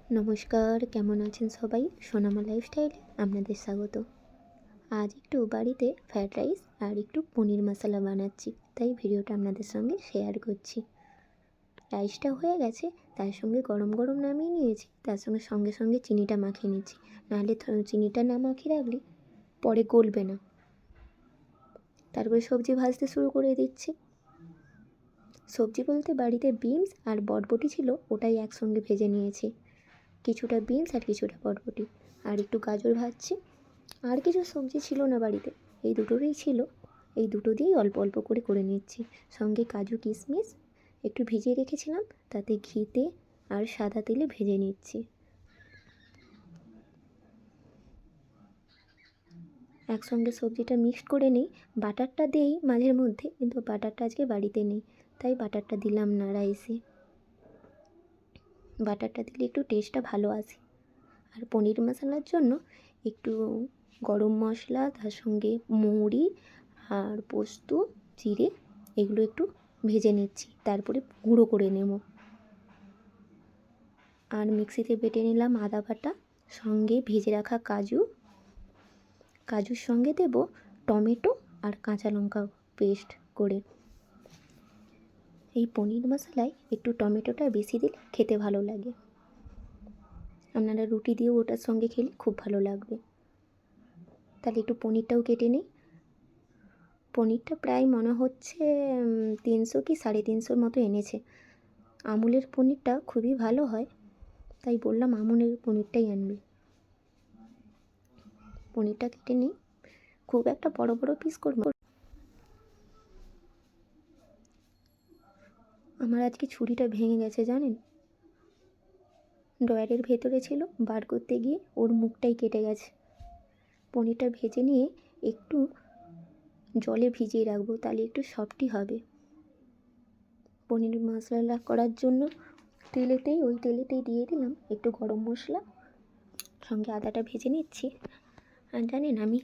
নমস্কার, কেমন আছেন সবাই? সোনামা লাইফস্টাইলে আপনাদের স্বাগত। আজ একটু বাড়িতে ফ্রায়েড রাইস আর একটু পনির মশলা বানাচ্ছি, তাই ভিডিওটা আপনাদের সঙ্গে শেয়ার করছি। রাইসটা হয়ে গেছে, তার সঙ্গে গরম গরম নামিয়ে নিয়েছি, তার সঙ্গে সঙ্গে সঙ্গে চিনিটা মাখিয়ে নিচ্ছি, নাহলে চিনিটা না মাখিয়ে রাখলে পরে গলবে না। তারপরে সবজি ভাজতে শুরু করে দিচ্ছি। সবজি বলতে বাড়িতে বিনস আর বরবটি ছিল, ওটাই একসঙ্গে ভেজে নিয়েছি। কিছুটা বিনস আর কিছুটা বরবটি, আর একটু গাজর ভাজছি। আর কিছু সবজি ছিল না বাড়িতে, এই দুটোরই ছিল, এই দুটো দিয়েই অল্প অল্প করে নিচ্ছি। সঙ্গে কাজু কিশমিশ একটু ভিজিয়ে রেখেছিলাম, তাতে ঘিতে আর সাদা তেলে ভেজে নিচ্ছি। একসঙ্গে সবজিটা মিক্সড করে নিই। বাটারটা দেই মাঝের মধ্যে, কিন্তু বাটারটা আজকে বাড়িতে নেই, তাই বাটারটা দিলাম না রাইসে। বাটারটা দিলে একটু টেস্টটা ভালো আসে। আর পনির মশলার জন্য একটু গরম মশলা, তার সঙ্গে মৌরি আর পোস্ত, জিরে এগুলো একটু ভেজে নিচ্ছি, তারপরে গুঁড়ো করে নেব। আর মিক্সিতে বেটে নিলাম আদা বাটা, সঙ্গে ভেজে রাখা কাজুর সঙ্গে দেব টমেটো আর কাঁচা লঙ্কা পেস্ট করে। এই পনির মশলায় একটু টমেটোটা বেশি দিলে খেতে ভালো লাগে। আপনারা রুটি দিয়েও ওটার সঙ্গে খেলে খুব ভালো লাগবে। তাহলে একটু পনিরটাও কেটে নিই। পনিরটা প্রায় মনে হচ্ছে 300 কি 350 মতো এনেছে। আমুলের পনিরটা খুবই ভালো হয়, তাই বললাম আমুলের পনিরটাই আনবে। পনিরটা কেটে নিই, খুব একটা বড় বড় পিস করব। আমার আজকে ছুরিটা ভেঙে গেছে জানেন, ড্রয়ারের ভেতরে ছিল, বার করতে গিয়ে ওর মুখটাই কেটে গেছে। পনিরটা ভেজে নিয়ে একটু জলে ভিজিয়ে রাখবো, তাহলে একটু সফটই হবে। পনির মশলা করার জন্য ওই তেলেতেই দিয়ে দিলাম একটু গরম মশলা, সঙ্গে আদাটা ভেজে নিচ্ছি। আর জানেন, আমি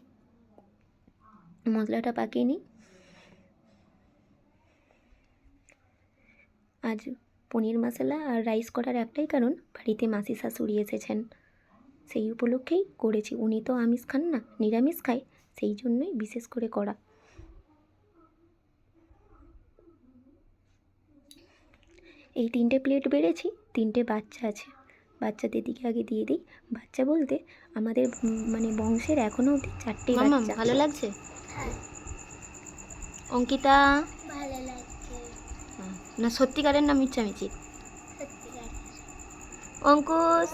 মশলাটা পাকিয়ে নিই। আজ পনির মশলা আর রাইস করার একটাই কারণ, বাড়িতে মাসি শাশুড়ি এসেছেন, সেই উপলক্ষেই করেছি। উনি তো আমিষ খান না, নিরামিষ খায়, সেই জন্যই বিশেষ করে করা। এই 3টে প্লেট বেড়েছি, 3টে বাচ্চা আছে, বাচ্চাদের দিকে আগে দিয়ে দিই। বাচ্চা বলতে আমাদের মানে বংশের এখনও অবধি 4টে বাচ্চা। ভালো লাগছে? অঙ্কিতা ভালো লাগছে না সত্যিকারের না মিচ্ছামিচি? অঙ্কুশ,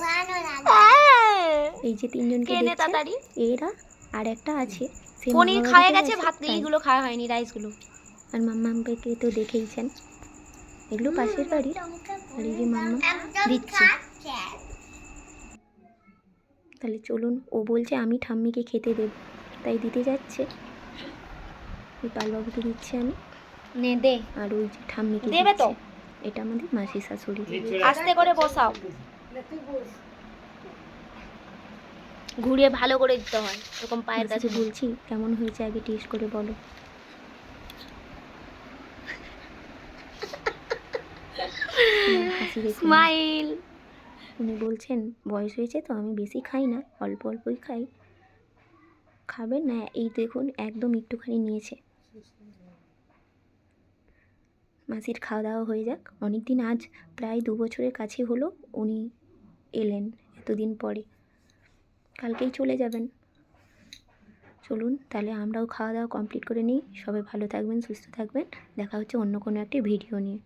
এই যে 3জনকে দেখছেন, এরা আর একটা আছে, সে পনির খাওয়া গেছে, ভাত এইগুলো খাওয়া হয়নি, রাইসগুলো। আর মাম্মামকে তো দেখেইছেন, এগুলো পাশের বাড়ি। আর এই যে মাম্মা দিচ্ছে। তাহলে চলুন, ও বলছে আমি ঠাম্মিকে খেতে দেব, তাই দিতে যাচ্ছে। ওই পালবাবুকে দিচ্ছি আমি, নে দে। আর ওই যে ঠাম্মিকে দেবে তো, এটা আমাদের মাসি শাশুড়ি। আস্তে করে বসাও, ঘুরিয়ে ভালো করে দিতে হয়, এরকম পায়ের কাছে। বলছি কেমন হয়েছে আগে টেস্ট করে বলো। হাসি স্মাইল। উনি বলছেন বয়স হয়েছে তো, আমি বেশি খাই না, অল্প অল্পই খাই। খাবেন না? এই দেখুন একদম একটুখানি নিয়েছে। মাসির খাওয়া দাওয়া হয়ে যাক। অনেক দিন, আজ প্রায় 2 বছরের কাছে হলো উনি এলেন, এতদিন পরে। কালকেই চলে যাবেন। চলুন তাহলে আমরাও খাওয়া দাওয়া কমপ্লিট করে নিই। সবাই ভালো থাকবেন, সুস্থ থাকবেন। দেখা হচ্ছে অন্য কোনো একটি ভিডিও নিয়ে।